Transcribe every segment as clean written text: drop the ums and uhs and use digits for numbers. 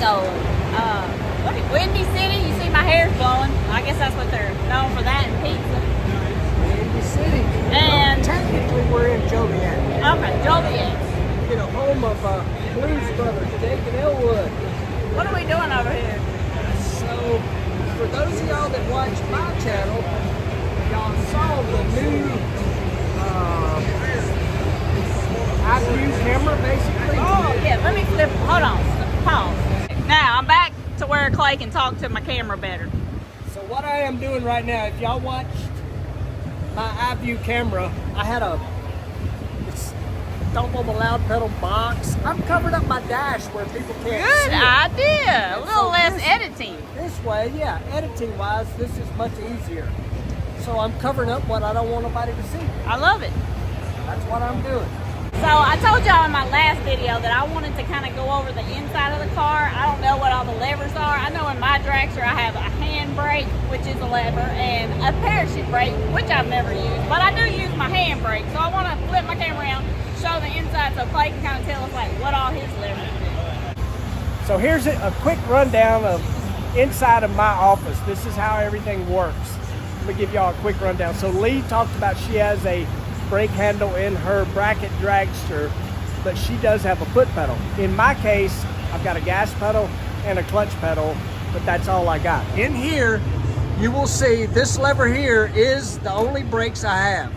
So, Windy City, you see my hair's blowing. I guess that's what they're known for, that and pizza. Windy City. And technically we're in Joliet. Okay, Joliet. You know, home of Blues Brothers, Jake and Elwood. What are we doing over here? So, for those of y'all that watch my channel, y'all saw the new iView camera, basically. Oh, yeah, let me flip. Hold on. Pause. Now, I'm back to where Clay can talk to my camera better. So what I am doing right now, if y'all watched my iView camera, I had it's dump on the loud pedal box. I'm covering up my dash where people can't see Good it. idea. A little So less editing. This way, yeah, editing wise, this is much easier. So I'm covering up what I don't want nobody to see. I love it. That's what I'm doing. So I told y'all in my last video that I wanted to kind of go over the inside of the car. I don't know what all the levers are. I know in my dragster I have a hand brake, which is a lever, and a parachute brake, which I've never used. But I do use my hand brake, so I want to flip my camera around, show the inside so Clay can kind of tell us like what all his levers do. So here's a quick rundown of inside of my office. This is how everything works. Let me give y'all a quick rundown. So Lee talked about she has a brake handle in her bracket dragster, but she does have a foot pedal. In my case, I've got a gas pedal and a clutch pedal, but that's all I got. In here, you will see this lever here is the only brakes I have.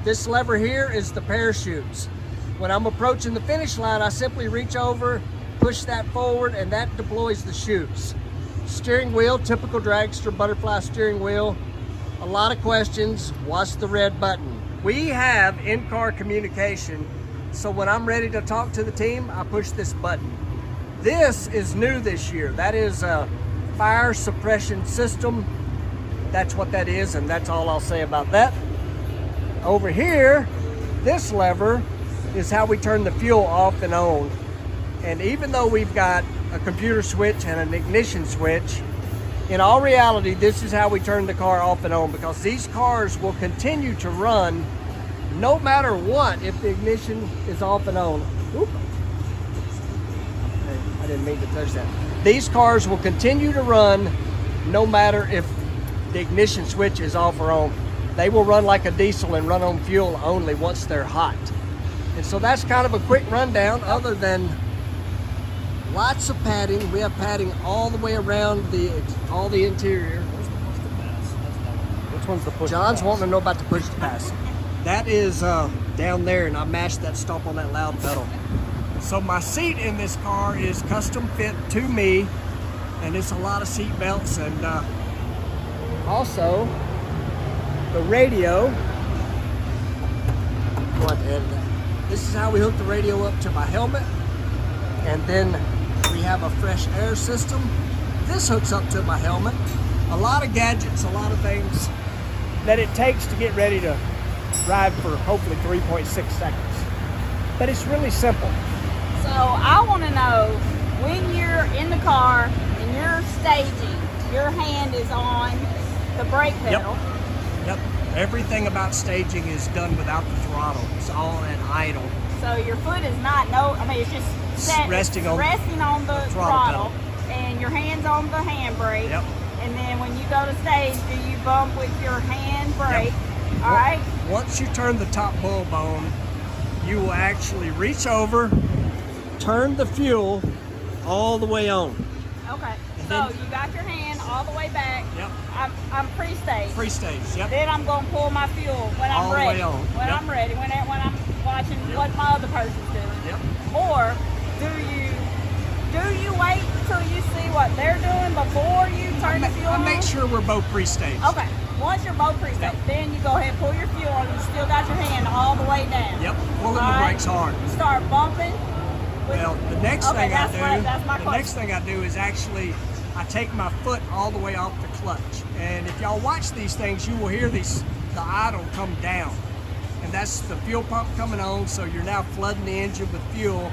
This lever here is the parachutes. When I'm approaching the finish line, I simply reach over, push that forward, and that deploys the chutes. Steering wheel, typical dragster butterfly steering wheel. A lot of questions, what's the red button? We have in-car communication, so when I'm ready to talk to the team, I push this button. This is new this year. That is a fire suppression system. That's what that is, and that's all I'll say about that. Over here, this lever is how we turn the fuel off and on. And even though we've got a computer switch and an ignition switch, in all reality, this is how we turn the car off and on, because these cars will continue to run no matter what if the ignition is off and on. Oop. I didn't mean to touch that. These cars will continue to run no matter if the ignition switch is off or on. They will run like a diesel and run on fuel only once they're hot. And so that's kind of a quick rundown, other than lots of padding. We have padding all the way around all the interior. Which one's the push? John's wanting to know about the push to pass. That is down there, and I mashed that stop on that loud pedal. So my seat in this car is custom fit to me, and it's a lot of seat belts, and also the radio. This is how we hook the radio up to my helmet, and then we have a fresh air system. This hooks up to my helmet. A lot of gadgets, a lot of things that it takes to get ready to ride for hopefully 3.6 seconds. But it's really simple. So I want to know, when you're in the car and you're staging, your hand is on the brake pedal. Yep. Everything about staging is done without the throttle. It's all at idle. So your foot is not, it's just resting on the throttle, and your hand's on the handbrake. Yep. And then when you go to stage, do you bump with your hand brake? Yep. All right. Once you turn the top bulb on, you will actually reach over, turn the fuel all the way on. Okay. So you got your hand all the way back. Yep. I'm pre-stage. Pre-stage, yep. Then I'm going to pull my fuel when I'm ready. All the way on. When I'm ready, when I'm watching what my other person's doing. Yep. Or do you wait until you see what they're doing before you turn the fuel on? I make sure we're both pre-staged. Okay. Once you're both pre-staged, then you go ahead and pull your fuel on. You still got your hand all the way down. Yep. Pulling the brakes hard. You start bumping. Well, the next thing I do is actually I take my foot all the way off the clutch. And if y'all watch these things, you will hear the idle come down. And that's the fuel pump coming on, so you're now flooding the engine with fuel.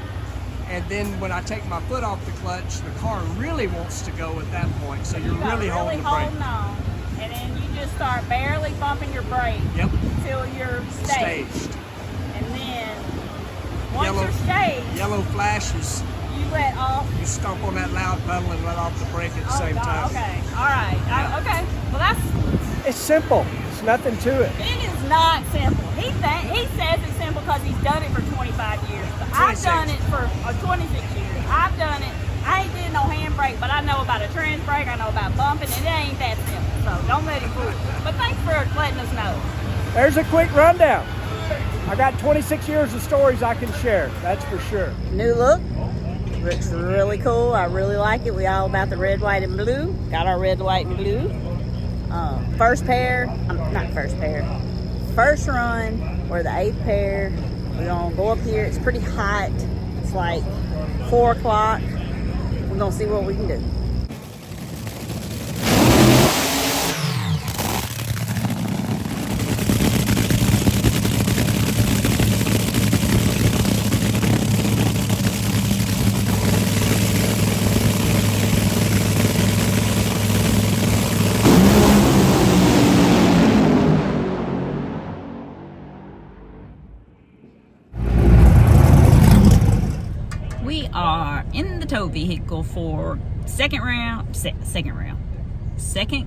And then when I take my foot off the clutch, the car really wants to go at that point. So you're really holding the brake. On. And then you just start barely bumping your brake. Yep. Until you're staged. And then once you're staged, yellow flashes. You let off. You stomp on that loud pedal and let off the brake at the same time. Okay, all right. Okay, well that's. It's simple. It's nothing to it. It is not simple. He says it's simple because he's done it for 25 years. But I've 26. done it for 26 years. I've done it. I ain't did no handbrake, but I know about a trans brake. I know about bumping, and it ain't that simple. So don't let him fool you. But thanks for letting us know. There's a quick rundown. I got 26 years of stories I can share. That's for sure. New look. Looks really cool. I really like it. We all about the red, white, and blue. Got our red, white, and blue. First run. We're the 8th pair. We're gonna go up here. It's pretty hot. It's like 4 o'clock. We're gonna see what we can do. We are in the tow vehicle for second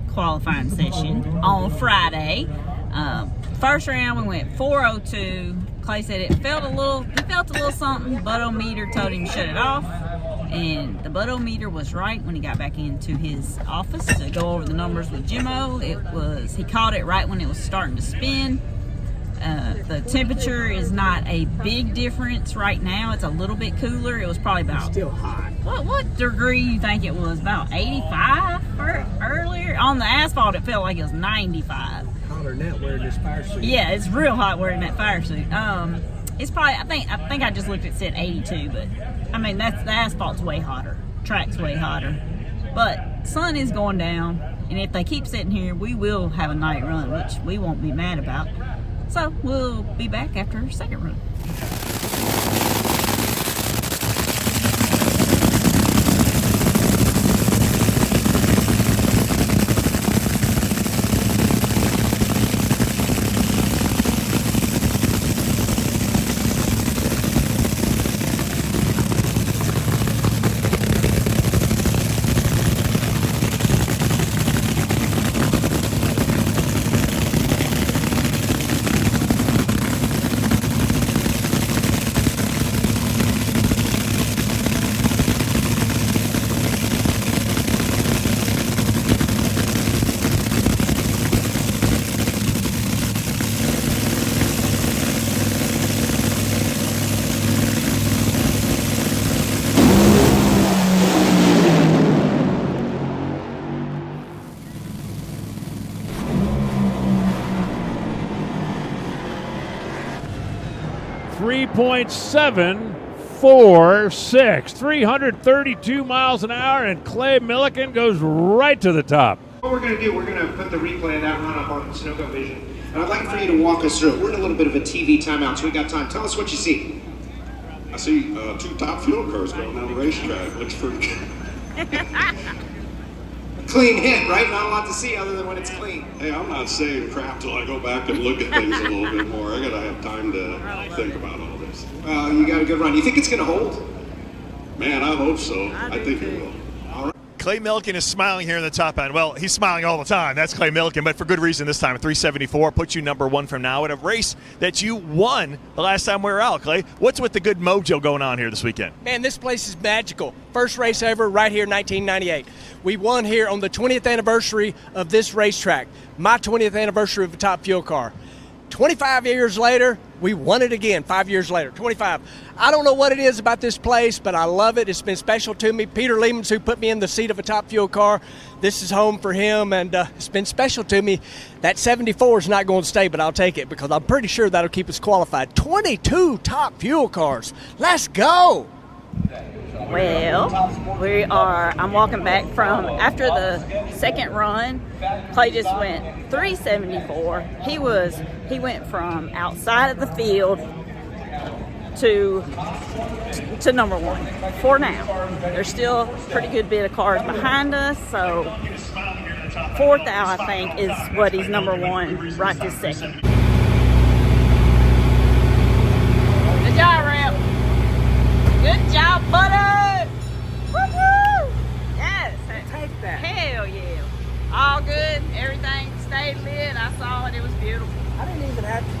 qualifying session on Friday. First round we went 4:02. Clay said he felt a little something. Butometer told him to shut it off, and the butometer was right when he got back into his office to go over the numbers with Jimmo. He caught it right when it was starting to spin. The temperature is not a big difference right now. It's a little bit cooler. It was probably about Still hot. what degree you think it was? About 85 earlier. On the asphalt, it felt like it was 95. Hotter than that wearing this fire suit. Yeah, it's real hot wearing that fire suit. It's probably I think I just looked at said 82, but I mean the asphalt's way hotter. Track's way hotter. But sun is going down, and if they keep sitting here, we will have a night run, which we won't be mad about. So we'll be back after our second run. 3.746, 332 miles an hour, and Clay Milliken goes right to the top. What we're going to do, we're going to put the replay of that run up on Sunoco Vision. And I'd like for you to walk us through it. We're in a little bit of a TV timeout, so we got time. Tell us what you see. I see 2 top fuel cars going down the racetrack. Looks pretty good. Clean hit, right? Not a lot to see other than when it's clean. Hey, I'm not saying crap till I go back and look at things a little bit more. I got to have time to think about all this. Well, you got a good run. You think it's going to hold? Man, I hope so. I think it will. Clay Milliken is smiling here in the top end. Well, he's smiling all the time. That's Clay Milliken, but for good reason this time. 374 puts you number 1 from now in a race that you won the last time we were out, Clay. What's with the good mojo going on here this weekend? Man, this place is magical. First race ever right here in 1998. We won here on the 20th anniversary of this racetrack. My 20th anniversary of a top fuel car. 25 years later, we won it again. 5 years later, 25. I don't know what it is about this place, but I love it. It's been special to me. Peter Lehman's who put me in the seat of a top fuel car. This is home for him, and it's been special to me. That 74 is not going to stay, but I'll take it because I'm pretty sure that'll keep us qualified. 22 top fuel cars. Let's go. Well, I'm walking back from after the second run. Clay just went 374. He went from outside of the field to number 1 for now. There's still a pretty good bit of cars behind us, so 4th out, I think, is what he's number 1 right this second. Good job, Rep. Good job, buddy.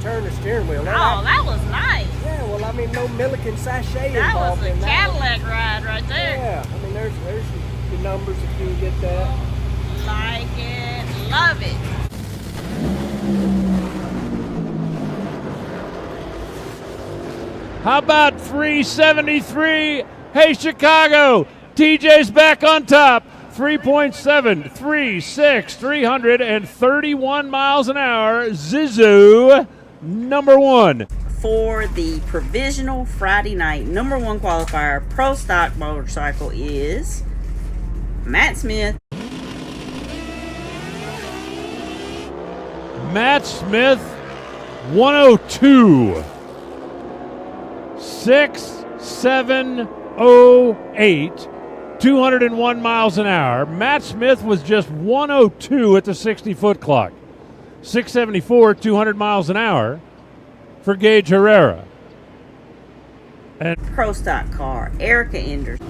turn the steering wheel. Oh, that was nice. Yeah, well, I mean, no Milliken sachet That was involved a in that. Cadillac ride right there. Yeah, I mean, there's the numbers if you can get that. Like it, love it. How about 373? Hey, Chicago, TJ's back on top. 3.736, 331 miles an hour. Zizou, number one. For the provisional Friday night #1 qualifier pro stock motorcycle is Matt Smith. Matt Smith, 102. 6708, 201 miles an hour. Matt Smith was just 102 at the 60-foot clock. 674, 200 miles an hour for Gage Herrera. And Pro stock car, Erica Anderson.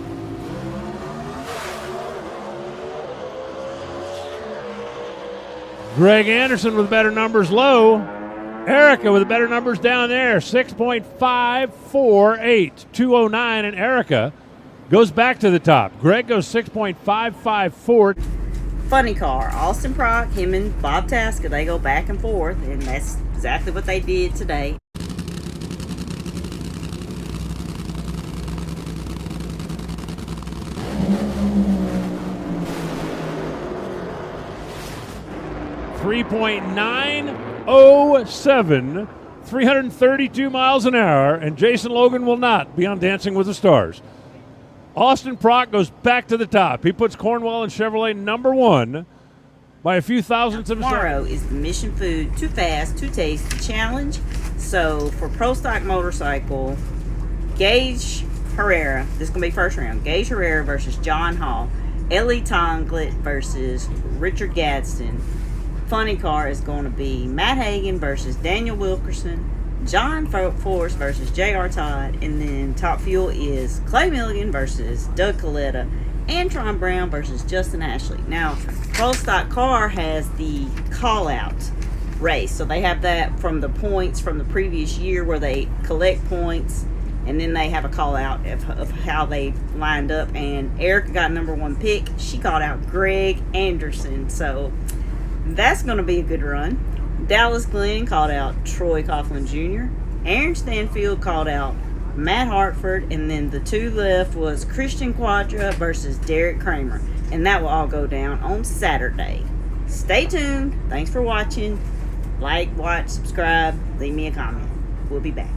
Greg Anderson with better numbers low. Erica with the better numbers down there, 6.548, 209, and Erica goes back to the top. Greg goes 6.554. Funny car, Austin Prock, him and Bob Tasker, they go back and forth, and that's exactly what they did today. .907, 332 miles an hour, and Jason Logan will not be on Dancing with the Stars. Austin Prock goes back to the top. He puts Cornwall and Chevrolet #1 by a few thousandths of a second. Tomorrow is the Mission Food Too Fast, Too Tasty Challenge. So for Pro Stock Motorcycle, Gage Herrera, this is going to be first round. Gage Herrera versus John Hall. Ellie Tonglet versus Richard Gadsden. Funny car is going to be Matt Hagan versus Daniel Wilkerson. John Force versus J.R. Todd. And then Top Fuel is Clay Milligan versus Doug Coletta. And Tron Brown versus Justin Ashley. Now, Pro Stock Car has the call-out race. So they have that from the points from the previous year where they collect points. And then they have a call-out of how they lined up. And Erica got #1 pick. She called out Greg Anderson. So that's going to be a good run. Dallas Glenn called out Troy Coughlin Jr. Aaron Stanfield called out Matt Hartford. And then the two left was Christian Quadra versus Derek Kramer. And that will all go down on Saturday. Stay tuned. Thanks for watching. Like, watch, subscribe, leave me a comment. We'll be back.